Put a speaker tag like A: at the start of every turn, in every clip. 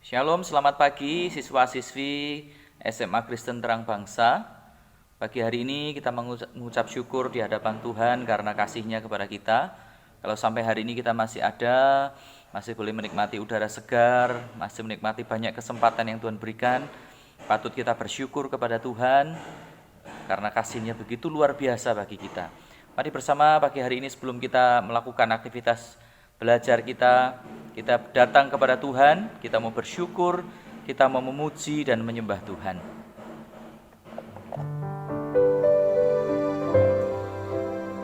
A: Shalom, selamat pagi siswa-siswi SMA Kristen Terang Bangsa. Pagi hari ini kita mengucap syukur di hadapan Tuhan karena kasih-Nya kepada kita. Kalau sampai hari ini kita masih ada, masih boleh menikmati udara segar, masih menikmati banyak kesempatan yang Tuhan berikan, patut kita bersyukur kepada Tuhan karena kasih-Nya begitu luar biasa bagi kita. Mari bersama pagi hari ini sebelum kita melakukan aktivitas belajar kita datang kepada Tuhan, kita mau bersyukur, kita mau memuji dan menyembah Tuhan.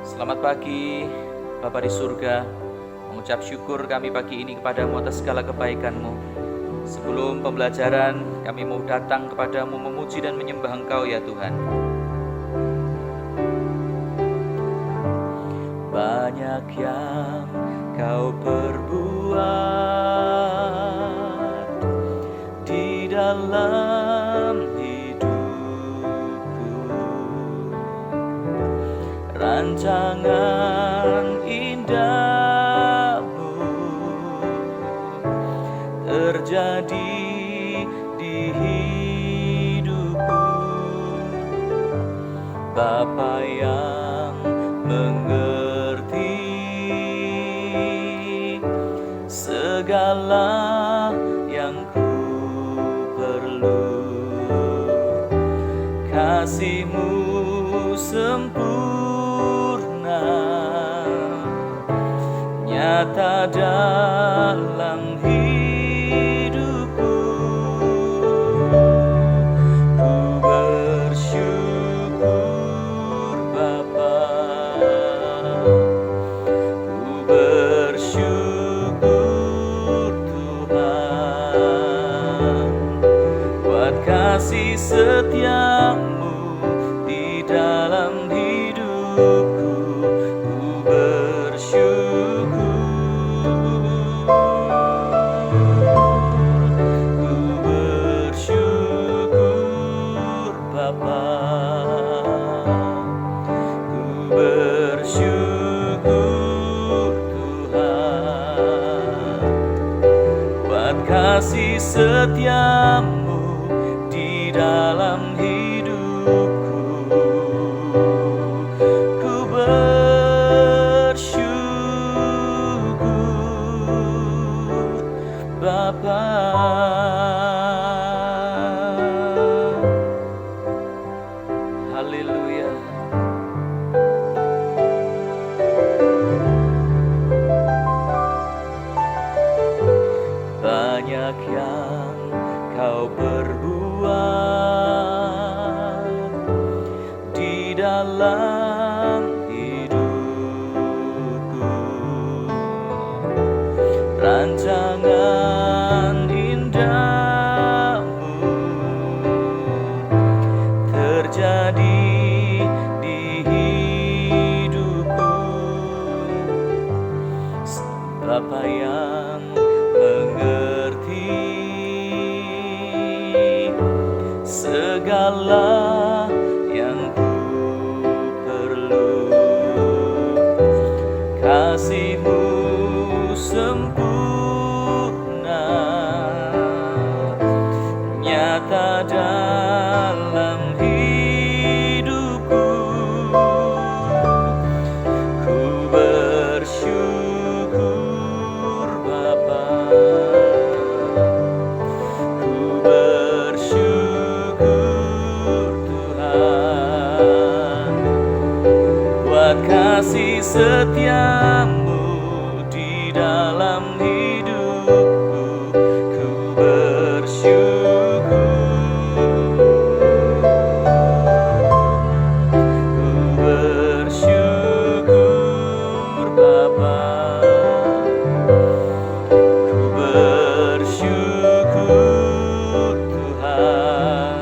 A: Selamat pagi Bapa di surga, mengucap syukur kami pagi ini kepadamu atas segala kebaikan-Mu. Sebelum pembelajaran kami mau datang kepadamu memuji dan menyembah Engkau ya Tuhan. Banyak yang Kau perbuat di dalam hidupku, rancangan indahmu terjadi di hidupku. Bapa yang mengerti segala yang ku perlu, kasih-Mu sempurna nyata dalam hidupku. Ku bersyukur Bapa, ku bersyukur Tuhan, buat kasih setia-Mu di dalam hidupku. Ku bersyukur, ku bersyukur Bapa, ku bersyukur Tuhan, buat kasih setia-Mu di dalam hidupku. Ku bersyukur Bapa. Haleluya. Banyak yang Kau perbuat di dalam hidupku, rancangan indahmu terjadi di hidupku. Bapa yang mengerti segala yang ku perlu, kasih-Mu sempurna nyata dalam hidupku. Ku bersyukur Bapa, ku bersyukur Tuhan, buat kasih setia-Mu di dalam hidupku. Ku bersyukur, ku bersyukur Bapa, ku bersyukur Tuhan,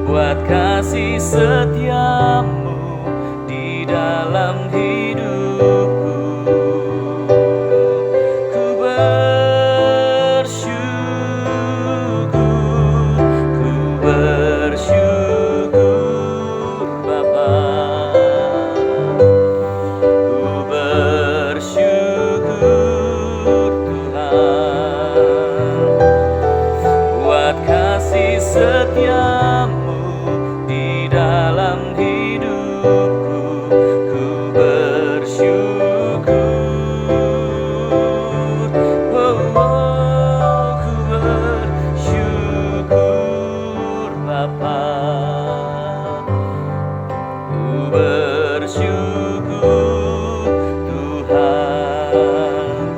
A: buat kasih setia-Mu di dalam hidupku. Ku bersyukur Bapa, ku bersyukur Tuhan, setiamu di dalam hidupku, ku bersyukur. Oh, oh, ku bersyukur Bapa, ku bersyukur Tuhan,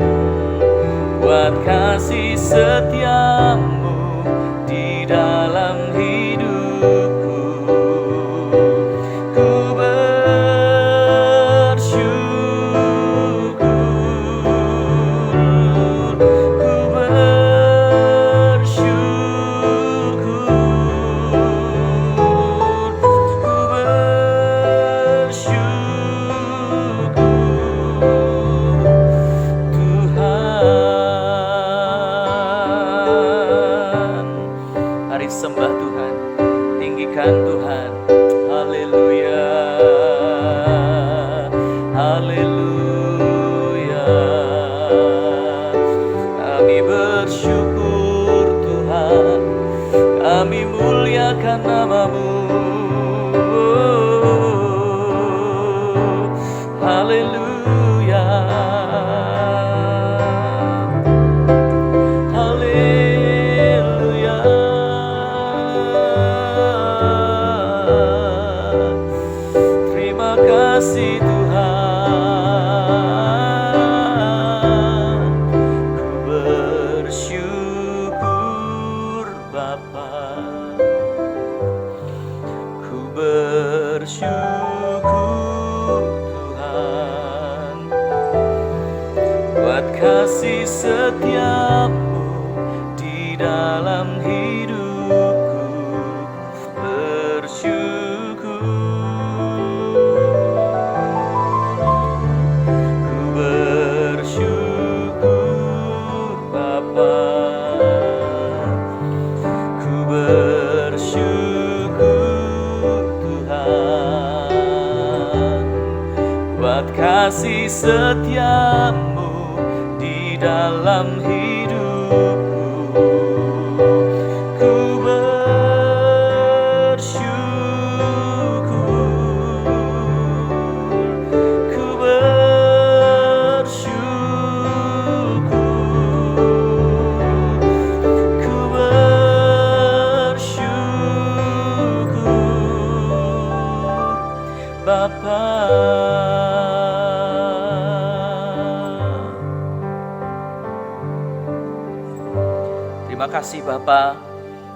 A: buat kasih setiamu di dalam hidupku, ku bersyukur, ku bersyukur, ku bersyukur Tuhan. Mari sembah Tuhan, tinggikan Tuhan. Haleluya, haleluya. Kami bersyukur Tuhan, kami muliakan nama-Mu. Haleluya, haleluya. Terima kasih Tuhan, ku bersyukur Bapa, ku bersyukur Tuhan, buat kasih setiamu di dalam hidupku, bersyukur, ku bersyukur Bapa, ku bersyukur Tuhan, buat kasih setiamu di dalam hidupku, ku bersyukur, ku bersyukur, ku bersyukur Bapa. Terima kasih Bapa,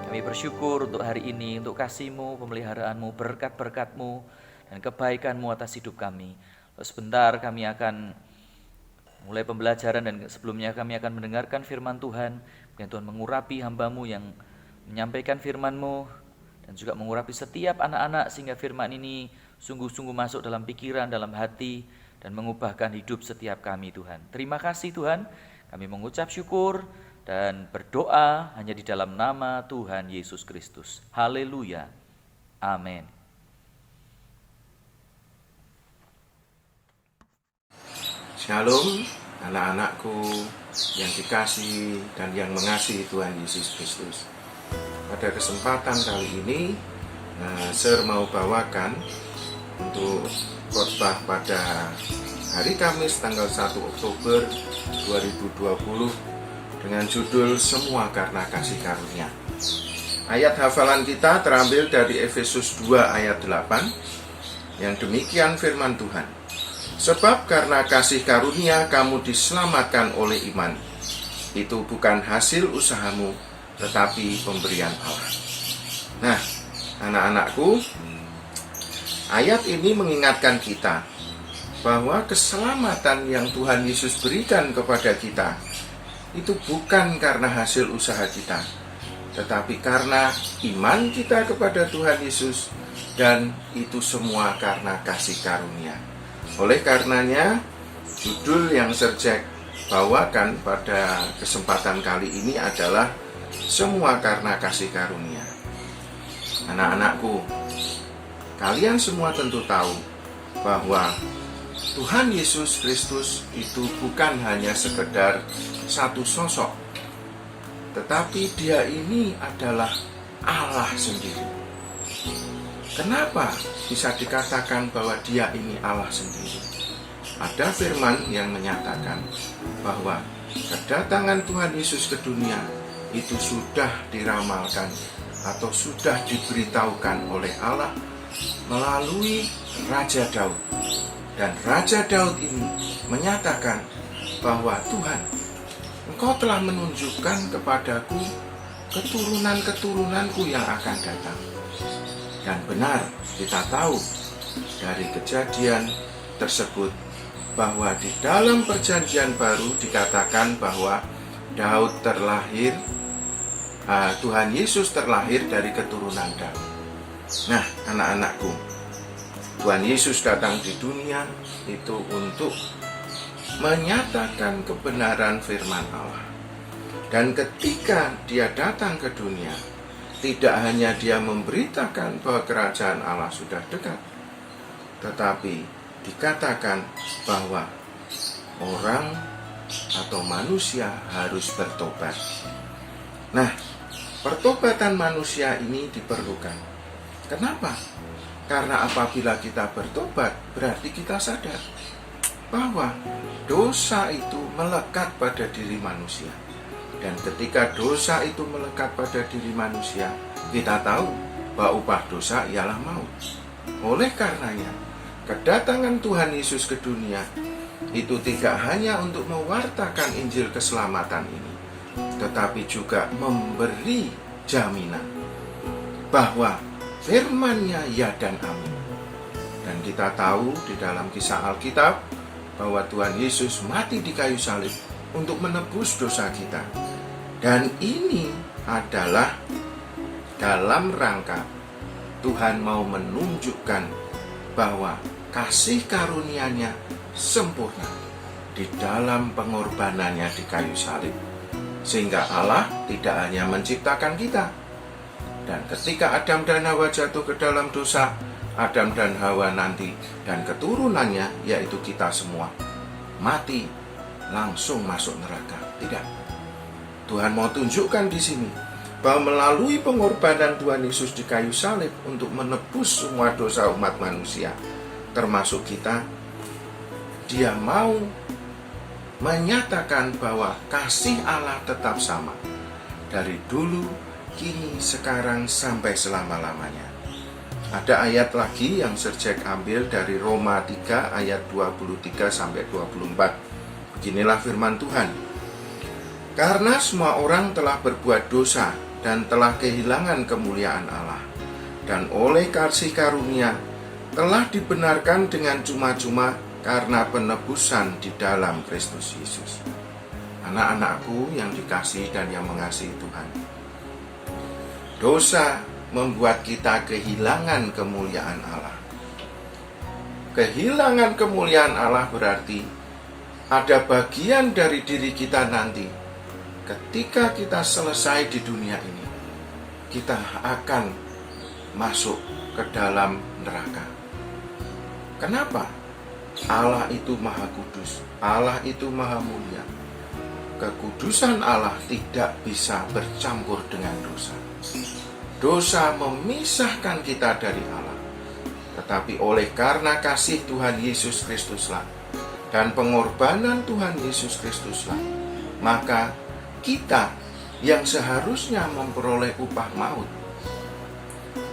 A: kami bersyukur untuk hari ini, untuk kasih-Mu, pemeliharaan-Mu, berkat-berkat-Mu, dan kebaikan-Mu atas hidup kami. Lalu sebentar kami akan mulai pembelajaran, dan sebelumnya kami akan mendengarkan firman Tuhan. Biar Tuhan mengurapi hamba-Mu yang menyampaikan firman-Mu, dan juga mengurapi setiap anak-anak, sehingga firman ini sungguh-sungguh masuk dalam pikiran, dalam hati, dan mengubahkan hidup setiap kami Tuhan. Terima kasih Tuhan, kami mengucap syukur dan berdoa hanya di dalam nama Tuhan Yesus Kristus. Haleluya. Amin.
B: Shalom anak-anakku yang dikasihi dan yang mengasihi Tuhan Yesus Kristus. Pada kesempatan kali ini Sir mau bawakan untuk khotbah pada hari Kamis tanggal 1 Oktober 2020 dengan judul Semua Karena Kasih Karunia. Ayat hafalan kita terambil dari Efesus 2 ayat 8 yang demikian firman Tuhan. Sebab karena kasih karunia kamu diselamatkan oleh iman. Itu bukan hasil usahamu, tetapi pemberian Allah. Nah, anak-anakku, ayat ini mengingatkan kita bahwa keselamatan yang Tuhan Yesus berikan kepada kita itu bukan karena hasil usaha kita, tetapi karena iman kita kepada Tuhan Yesus, dan itu semua karena kasih karunia. Oleh karenanya, judul yang Serjek bawakan pada kesempatan kali ini adalah Semua Karena Kasih Karunia. Anak-anakku, kalian semua tentu tahu bahwa Tuhan Yesus Kristus itu bukan hanya sekedar satu sosok, tetapi Dia ini adalah Allah sendiri. Kenapa bisa dikatakan bahwa dia ini Allah sendiri? Ada firman yang menyatakan bahwa kedatangan Tuhan Yesus ke dunia itu sudah diramalkan atau sudah diberitahukan oleh Allah melalui Raja Daud. Dan Raja Daud ini menyatakan bahwa Tuhan, Engkau telah menunjukkan kepadaku keturunan-keturunanku yang akan datang. Dan benar, kita tahu dari kejadian tersebut bahwa di dalam perjanjian baru dikatakan bahwa Daud terlahir, Tuhan Yesus terlahir dari keturunan Daud. Nah, anak-anakku, Tuhan Yesus datang di dunia itu untuk menyatakan kebenaran firman Allah. Dan ketika dia datang ke dunia, tidak hanya dia memberitakan bahwa kerajaan Allah sudah dekat, tetapi dikatakan bahwa orang atau manusia harus bertobat. Nah, pertobatan manusia ini diperlukan. Kenapa? Karena apabila kita bertobat, berarti kita sadar bahwa dosa itu melekat pada diri manusia. Dan ketika dosa itu melekat pada diri manusia, kita tahu bahwa upah dosa ialah maut. Oleh karenanya, kedatangan Tuhan Yesus ke dunia itu tidak hanya untuk mewartakan Injil keselamatan ini, tetapi juga memberi jaminan bahwa firman-Nya ya dan amin. Dan kita tahu di dalam kisah Alkitab bahwa Tuhan Yesus mati di kayu salib untuk menebus dosa kita. Dan ini adalah dalam rangka Tuhan mau menunjukkan bahwa kasih karunia-Nya sempurna di dalam pengorbanannya di kayu salib. Sehingga Allah tidak hanya menciptakan kita. Dan ketika Adam dan Hawa jatuh ke dalam dosa, Adam dan Hawa nanti dan keturunannya, yaitu kita semua, mati langsung masuk neraka. Tidak. Tuhan mau tunjukkan di sini bahwa melalui pengorbanan Tuhan Yesus di kayu salib untuk menebus semua dosa umat manusia, termasuk kita, Dia mau menyatakan bahwa kasih Allah tetap sama dari dulu, kini, sekarang, sampai selama-lamanya. Ada ayat lagi yang Serjek ambil dari Roma 3 ayat 23 sampai 24. Beginilah firman Tuhan. Karena semua orang telah berbuat dosa dan telah kehilangan kemuliaan Allah, dan oleh kasih karunia telah dibenarkan dengan cuma-cuma karena penebusan di dalam Kristus Yesus. Anak-anakku yang dikasihi dan yang mengasihi Tuhan, dosa membuat kita kehilangan kemuliaan Allah. Kehilangan kemuliaan Allah berarti ada bagian dari diri kita nanti. Ketika kita selesai di dunia ini, kita akan masuk ke dalam neraka. Kenapa? Allah itu maha kudus, Allah itu maha mulia. Kekudusan Allah tidak bisa bercampur dengan dosa. Dosa memisahkan kita dari Allah. Tetapi oleh karena kasih Tuhan Yesus Kristuslah dan pengorbanan Tuhan Yesus Kristuslah, maka kita yang seharusnya memperoleh upah maut,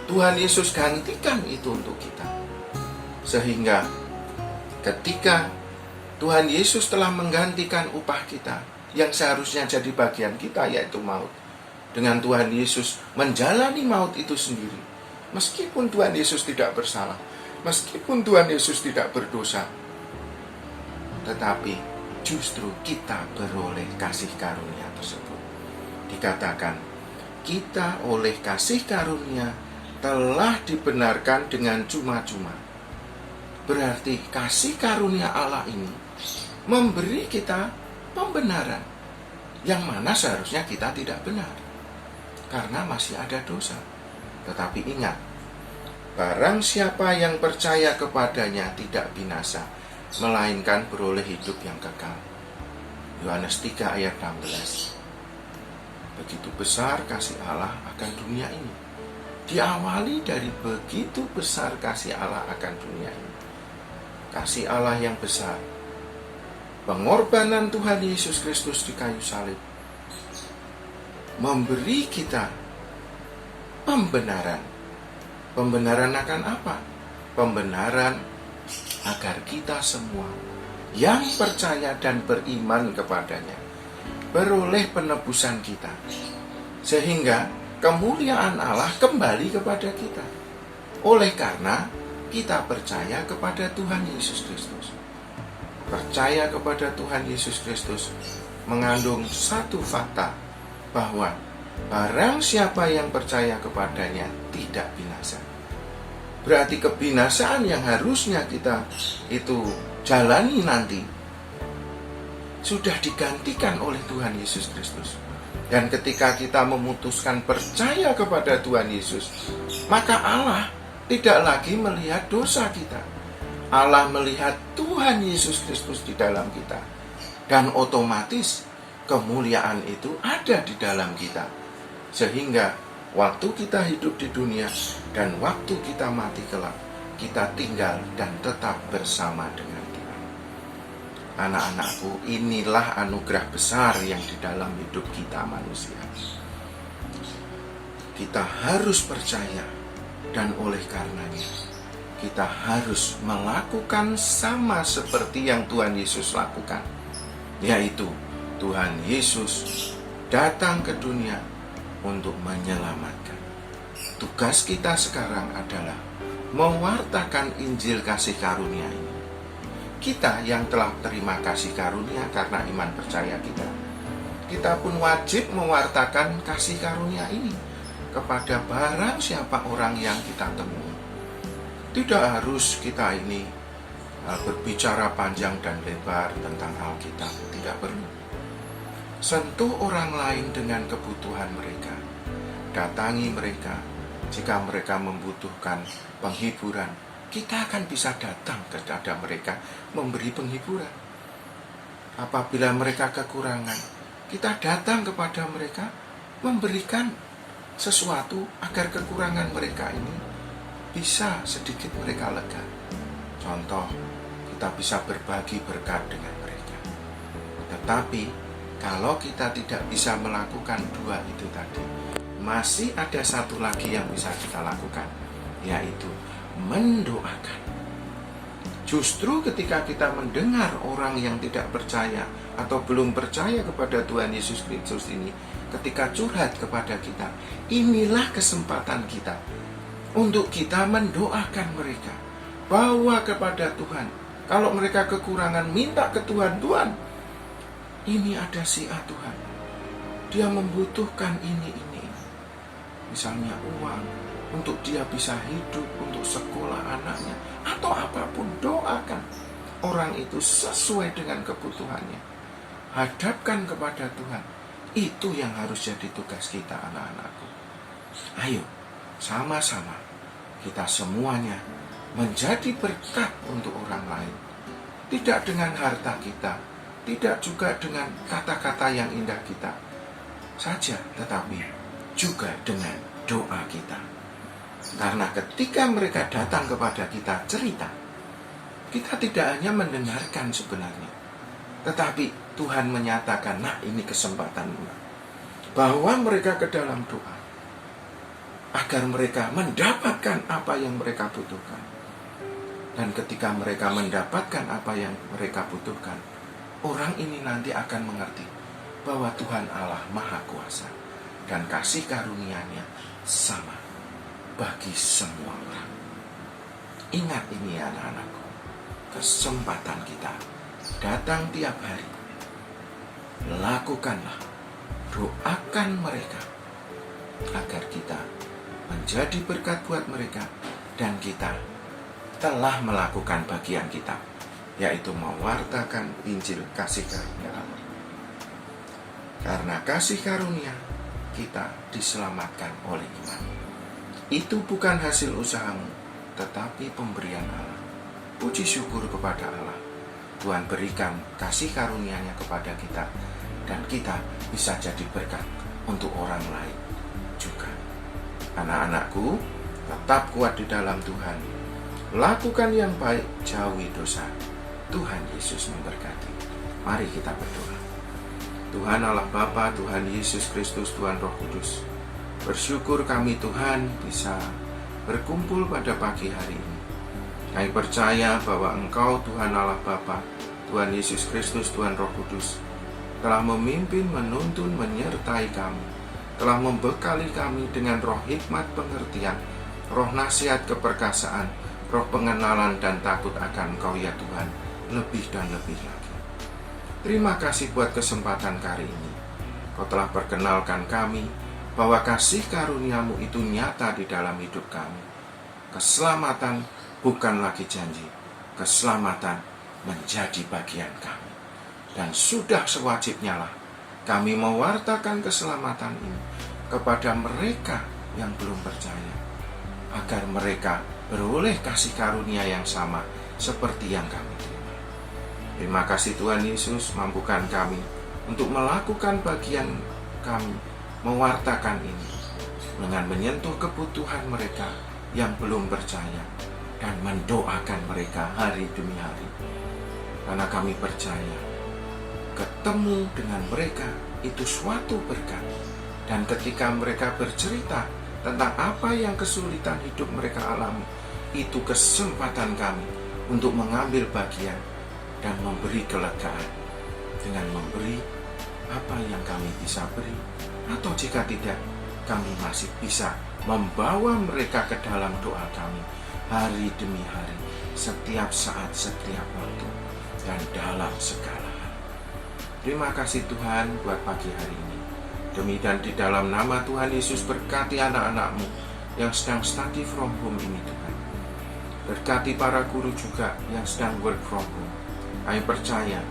B: Tuhan Yesus gantikan itu untuk kita. Sehingga ketika Tuhan Yesus telah menggantikan upah kita yang seharusnya jadi bagian kita, yaitu maut, dengan Tuhan Yesus menjalani maut itu sendiri, meskipun Tuhan Yesus tidak bersalah, meskipun Tuhan Yesus tidak berdosa, tetapi justru kita beroleh kasih karunia tersebut. Dikatakan, kita oleh kasih karunia telah dibenarkan dengan cuma-cuma. Berarti kasih karunia Allah ini memberi kita pembenaran, yang mana seharusnya kita tidak benar, karena masih ada dosa. Tetapi ingat, barang siapa yang percaya kepadanya tidak binasa, melainkan beroleh hidup yang kekal. Yohanes 3 ayat 16. Begitu besar kasih Allah akan dunia ini. Diawali dari begitu besar kasih Allah akan dunia ini. Kasih Allah yang besar, pengorbanan Tuhan Yesus Kristus di kayu salib, memberi kita pembenaran. Pembenaran akan apa? Pembenaran agar kita semua yang percaya dan beriman kepadanya beroleh penebusan kita, sehingga kemuliaan Allah kembali kepada kita. Oleh karena kita percaya kepada Tuhan Yesus Kristus. Percaya kepada Tuhan Yesus Kristus mengandung satu fakta, bahwa barang siapa yang percaya kepadanya tidak binasa. Berarti kebinasaan yang harusnya kita itu jalani nanti sudah digantikan oleh Tuhan Yesus Kristus. Dan ketika kita memutuskan percaya kepada Tuhan Yesus, maka Allah tidak lagi melihat dosa kita. Allah melihat Tuhan Yesus Kristus di dalam kita. Dan otomatis kemuliaan itu ada di dalam kita. Sehingga waktu kita hidup di dunia dan waktu kita mati kelak, kita tinggal dan tetap bersama dengan Tuhan. Anak-anakku, inilah anugerah besar yang di dalam hidup kita manusia. Kita harus percaya, dan oleh karenanya kita harus melakukan sama seperti yang Tuhan Yesus lakukan, yaitu Tuhan Yesus datang ke dunia untuk menyelamatkan. Tugas kita sekarang adalah mewartakan Injil kasih karunia ini. Kita yang telah terima kasih karunia karena iman percaya kita, kita pun wajib mewartakan kasih karunia ini kepada barang siapa orang yang kita temui. Tidak harus kita ini berbicara panjang dan lebar tentang Alkitab, tidak perlu. Sentuh orang lain dengan kebutuhan mereka. Datangi mereka. Jika mereka membutuhkan penghiburan, kita akan bisa datang kepada mereka memberi penghiburan. Apabila mereka kekurangan, kita datang kepada mereka memberikan sesuatu agar kekurangan mereka ini bisa sedikit mereka lega. Contoh, kita bisa berbagi berkat dengan mereka. Tetapi kalau kita tidak bisa melakukan dua itu tadi, masih ada satu lagi yang bisa kita lakukan, yaitu mendoakan. Justru ketika kita mendengar orang yang tidak percaya atau belum percaya kepada Tuhan Yesus Kristus ini, ketika curhat kepada kita, inilah kesempatan kita untuk kita mendoakan mereka, bawa kepada Tuhan. Kalau mereka kekurangan, minta ke Tuhan, Tuhan, ini ada si A Tuhan, dia membutuhkan ini. Misalnya uang, untuk dia bisa hidup, untuk sekolah anaknya, atau apapun, doakan orang itu sesuai dengan kebutuhannya. Hadapkan kepada Tuhan. Itu yang harus jadi tugas kita, anak-anakku. Ayo, sama-sama kita semuanya menjadi berkat untuk orang lain. Tidak dengan harta kita, tidak juga dengan kata-kata yang indah kita saja, tetapi juga dengan doa kita. Karena ketika mereka datang kepada kita cerita, kita tidak hanya mendengarkan sebenarnya, tetapi Tuhan menyatakan, nah ini kesempatanmu, bahwa mereka ke dalam doa agar mereka mendapatkan apa yang mereka butuhkan. Dan ketika mereka mendapatkan apa yang mereka butuhkan, orang ini nanti akan mengerti bahwa Tuhan Allah Maha Kuasa dan kasih karunia-Nya sama bagi semua orang. Ingat ini anak-anakku, kesempatan kita datang tiap hari. Lakukanlah, doakan mereka agar kita menjadi berkat buat mereka, dan kita telah melakukan bagian kita, yaitu mewartakan Injil kasih karunia Allah. Karena kasih karunia, kita diselamatkan oleh iman. Itu bukan hasil usahamu, tetapi pemberian Allah. Puji syukur kepada Allah. Tuhan berikan kasih karunia-Nya kepada kita, dan kita bisa jadi berkat untuk orang lain juga. Anak-anakku, tetap kuat di dalam Tuhan. Lakukan yang baik, jauhi dosa. Tuhan Yesus memberkati. Mari kita berdoa. Tuhan Allah Bapa, Tuhan Yesus Kristus, Tuhan Roh Kudus, bersyukur kami Tuhan bisa berkumpul pada pagi hari ini. Kami percaya bahwa Engkau Tuhan Allah Bapa, Tuhan Yesus Kristus, Tuhan Roh Kudus, telah memimpin, menuntun, menyertai kami, telah membekali kami dengan roh hikmat pengertian, roh nasihat keperkasaan, roh pengenalan dan takut akan Engkau ya Tuhan, lebih dan lebih lagi. Terima kasih buat kesempatan kali ini. Kau telah perkenalkan kami bahwa kasih karuniamu itu nyata di dalam hidup kami. Keselamatan bukan lagi janji, keselamatan menjadi bagian kami. Dan sudah sewajibnya lah kami mewartakan keselamatan ini kepada mereka yang belum percaya, agar mereka beroleh kasih karunia yang sama seperti yang kami terima. Terima kasih Tuhan Yesus, mampukan kami untuk melakukan bagian kami, mewartakan ini dengan menyentuh kebutuhan mereka yang belum percaya dan mendoakan mereka hari demi hari. Karena kami percaya ketemu dengan mereka itu suatu berkat, dan ketika mereka bercerita tentang apa yang kesulitan hidup mereka alami, itu kesempatan kami untuk mengambil bagian dan memberi kelegaan dengan memberi apa yang kami bisa beri, atau jika tidak, kami masih bisa membawa mereka ke dalam doa kami hari demi hari, setiap saat, setiap waktu, dan dalam segala hal. Terima kasih Tuhan buat pagi hari ini. Demi dan di dalam nama Tuhan Yesus, berkati anak-anak-Mu yang sedang study from home ini Tuhan. Berkati para guru juga yang sedang work from home. Kami percaya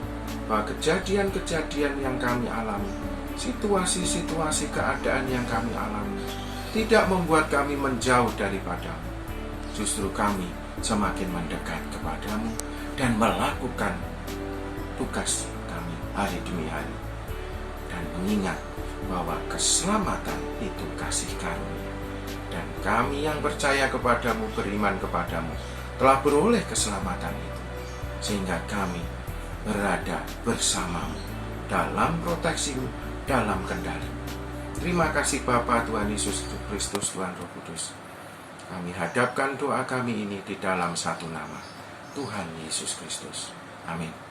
B: bahwa kejadian-kejadian yang kami alami, situasi-situasi keadaan yang kami alami, tidak membuat kami menjauh daripada-Mu. Justru kami semakin mendekat kepadamu dan melakukan tugas kami hari demi hari, dan mengingat bahwa keselamatan itu kasih karunia, dan kami yang percaya kepadamu, beriman kepadamu, telah beroleh keselamatan itu, sehingga kami berada bersamamu dalam proteksimu, dalam kendali. Terima kasih Bapa, Tuhan Yesus Kristus, Tuhan Roh Kudus. Kami hadapkan doa kami ini di dalam satu nama, Tuhan Yesus Kristus. Amin.